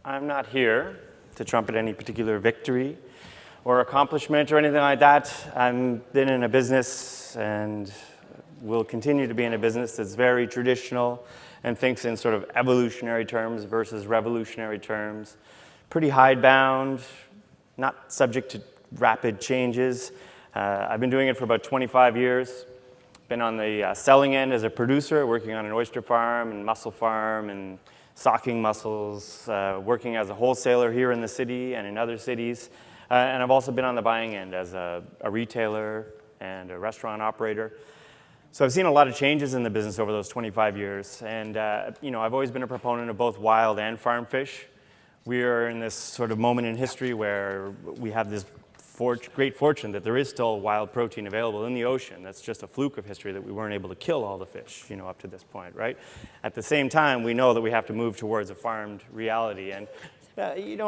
I'm not here to trumpet any particular victory or accomplishment or anything like that. I've been in a business and will continue to be in a business that's very traditional and thinks in sort of evolutionary terms versus revolutionary terms. Pretty hidebound, not subject to rapid changes. I've been doing it for about 25 years. Been on the selling end as a producer, working on an oyster farm and mussel farm and stocking mussels, working as a wholesaler here in the city and in other cities. And I've also been on the buying end as a retailer and a restaurant operator. So I've seen a lot of changes in the business over those 25 years. And I've always been a proponent of both wild and farm fish. We are in this sort of moment in history where we have this great fortune that there is still wild protein available in the ocean. That's just a fluke of history that we weren't able to kill all the fish, up to this point, right? At the same time, we know that we have to move towards a farmed reality. And,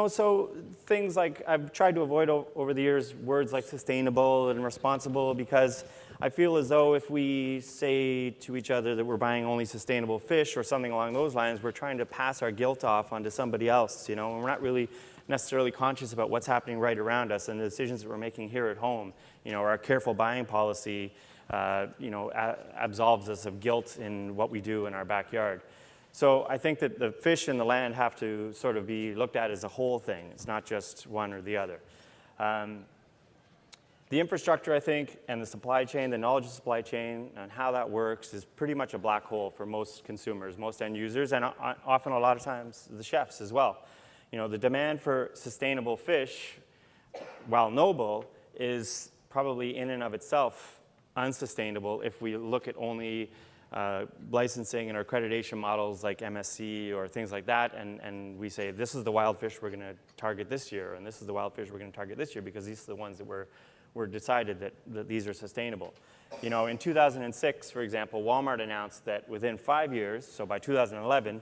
so things like, I've tried to avoid over the years words like sustainable and responsible, because I feel as though if we say to each other that we're buying only sustainable fish or something along those lines, we're trying to pass our guilt off onto somebody else, and we're not really necessarily conscious about what's happening right around us and the decisions that we're making here at home. Our careful buying policy, absolves us of guilt in what we do in our backyard. So I think that the fish and the land have to sort of be looked at as a whole thing. It's not just one or the other. The infrastructure, I think, and the supply chain, the knowledge of supply chain and how that works is pretty much a black hole for most consumers, most end users, and often a lot of times the chefs as well. The demand for sustainable fish, while noble, is probably in and of itself unsustainable if we look at only licensing and accreditation models like MSC or things like that, and we say, this is the wild fish we're going to target this year, and this is the wild fish we're going to target this year, because these are the ones that were decided that these are sustainable. In 2006, for example, Walmart announced that within 5 years, so by 2011,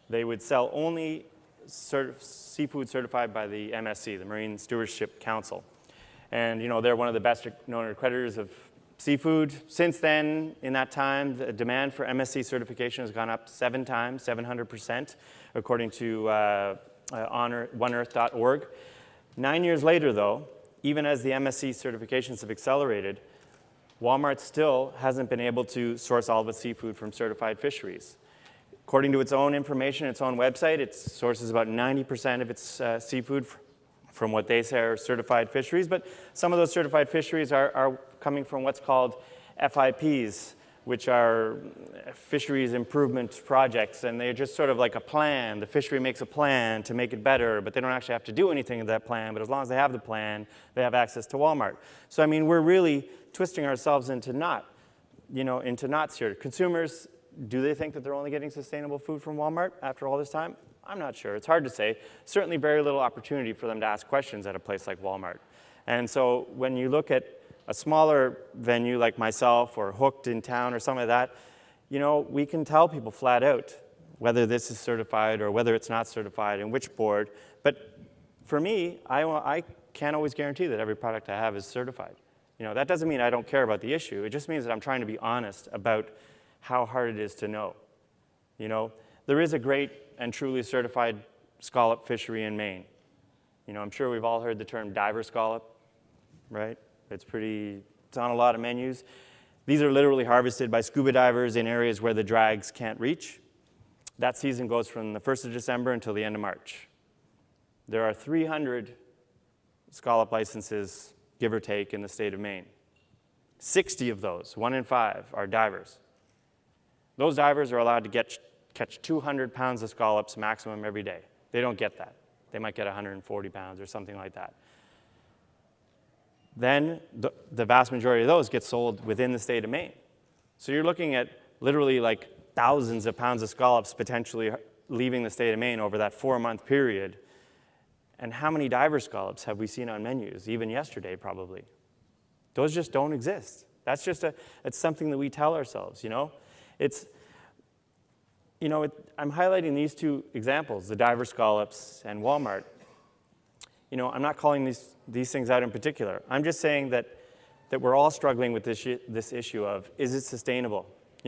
they would sell only seafood certified by the MSC, the Marine Stewardship Council. And they're one of the best known accreditors of seafood. Since then, in that time, the demand for MSC certification has gone up 7 times, 700%, according to oneearth.org. 9 years later, though, even as the MSC certifications have accelerated, Walmart still hasn't been able to source all of its seafood from certified fisheries. According to its own information, its own website, it sources about 90% of its seafood from what they say are certified fisheries, but some of those certified fisheries are coming from what's called FIPs, which are fisheries improvement projects, and they're just sort of like a plan. The fishery makes a plan to make it better, but they don't actually have to do anything with that plan, but as long as they have the plan, they have access to Walmart. So, we're really twisting ourselves into knots here. Consumers, do they think that they're only getting sustainable food from Walmart after all this time? I'm not sure. It's hard to say. Certainly very little opportunity for them to ask questions at a place like Walmart. And so when you look at a smaller venue like myself or Hooked in town or something like that, we can tell people flat out whether this is certified or whether it's not certified and which board. But for me, I can't always guarantee that every product I have is certified. That doesn't mean I don't care about the issue. It just means that I'm trying to be honest about how hard it is to know. There is a great and truly certified scallop fishery in Maine. I'm sure we've all heard the term diver scallop, right? It's on a lot of menus. These are literally harvested by scuba divers in areas where the drags can't reach. That season goes from the 1st of December until the end of March. There are 300 scallop licenses, give or take, in the state of Maine. 60 of those, 1 in 5, are divers. Those divers are allowed to catch 200 pounds of scallops maximum every day. They don't get that. They might get 140 pounds or something like that. Then the vast majority of those get sold within the state of Maine. So you're looking at literally like thousands of pounds of scallops potentially leaving the state of Maine over that 4-month period. And how many diver scallops have we seen on menus, even yesterday probably? Those just don't exist. That's it's something that we tell ourselves, I'm highlighting these 2 examples, the diver scallops and Walmart. I'm not calling these things out in particular. I'm just saying that we're all struggling with this issue of, is it sustainable?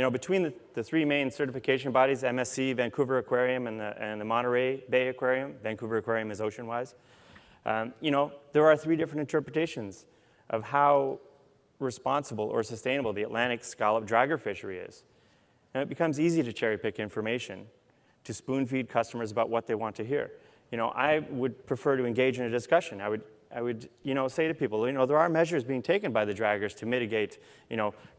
Between the three main certification bodies, MSC, Vancouver Aquarium, and the Monterey Bay Aquarium, Vancouver Aquarium is ocean-wise, there are three different interpretations of how responsible or sustainable the Atlantic scallop dragger fishery is. And it becomes easy to cherry-pick information, to spoon-feed customers about what they want to hear. I would prefer to engage in a discussion. I would say to people, there are measures being taken by the draggers to mitigate,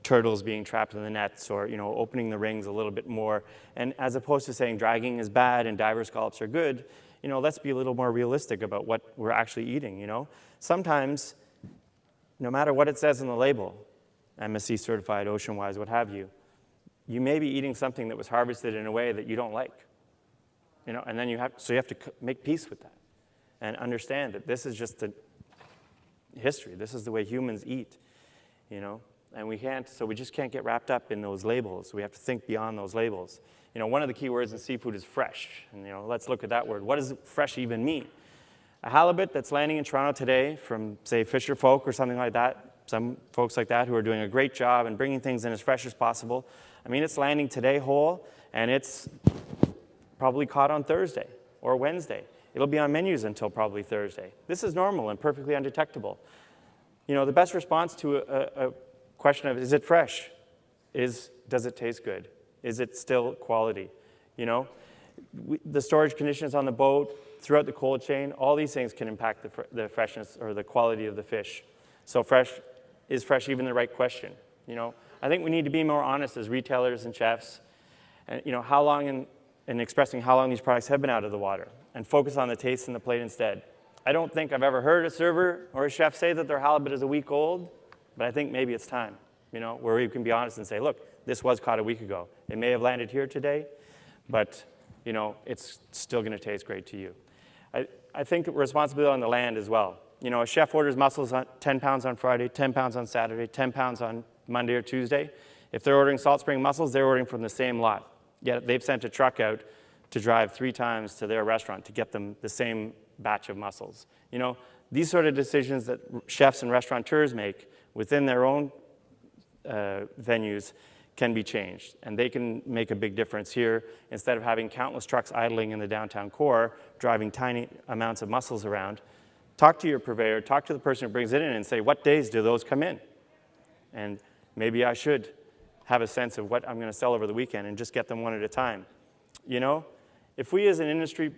turtles being trapped in the nets or, opening the rings a little bit more. And as opposed to saying dragging is bad and diver scallops are good, let's be a little more realistic about what we're actually eating, Sometimes, no matter what it says on the label, MSC certified, ocean-wise, what have you, you may be eating something that was harvested in a way that you don't like, and then you have to make peace with that and understand that this is just the history. This is the way humans eat, and we just can't get wrapped up in those labels. We have to think beyond those labels. One of the key words in seafood is fresh, and let's look at that word. What does fresh even mean? A halibut that's landing in Toronto today from, say, Fisher Folk or something like that, some folks like that who are doing a great job and bringing things in as fresh as possible. It's landing today whole, and it's probably caught on Thursday or Wednesday. It'll be on menus until probably Thursday. This is normal and perfectly undetectable. The best response to a question of, is it fresh, is, does it taste good? Is it still quality? The storage conditions on the boat, throughout the cold chain, all these things can impact the freshness or the quality of the fish. So is fresh even the right question? I think we need to be more honest as retailers and chefs, and how long in expressing how long these products have been out of the water, and focus on the taste and the plate instead. I don't think I've ever heard a server or a chef say that their halibut is a week old, but I think maybe it's time, where we can be honest and say, look, this was caught a week ago. It may have landed here today, but it's still going to taste great to you. I think responsibility on the land as well. A chef orders mussels on 10 pounds on Friday, 10 pounds on Saturday, 10 pounds on Monday or Tuesday. If they're ordering salt spring mussels, they're ordering from the same lot. Yet they've sent a truck out to drive 3 times to their restaurant to get them the same batch of mussels. These sort of decisions that chefs and restaurateurs make within their own venues can be changed, and they can make a big difference here. Instead of having countless trucks idling in the downtown core, driving tiny amounts of mussels around, talk to your purveyor, talk to the person who brings it in and say, what days do those come in? And maybe I should have a sense of what I'm going to sell over the weekend and just get them one at a time. If we as industry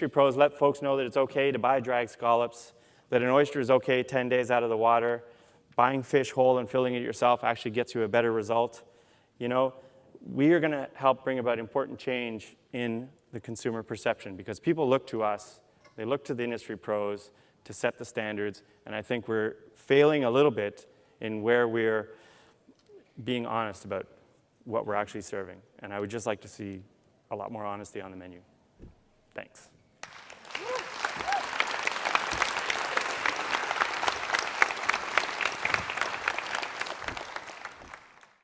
pros let folks know that it's okay to buy drag scallops, that an oyster is okay 10 days out of the water, buying fish whole and filling it yourself actually gets you a better result, we are going to help bring about important change in the consumer perception, because people look to us, they look to the industry pros to set the standards, and I think we're failing a little bit in where we're being honest about what we're actually serving. And I would just like to see a lot more honesty on the menu. Thanks.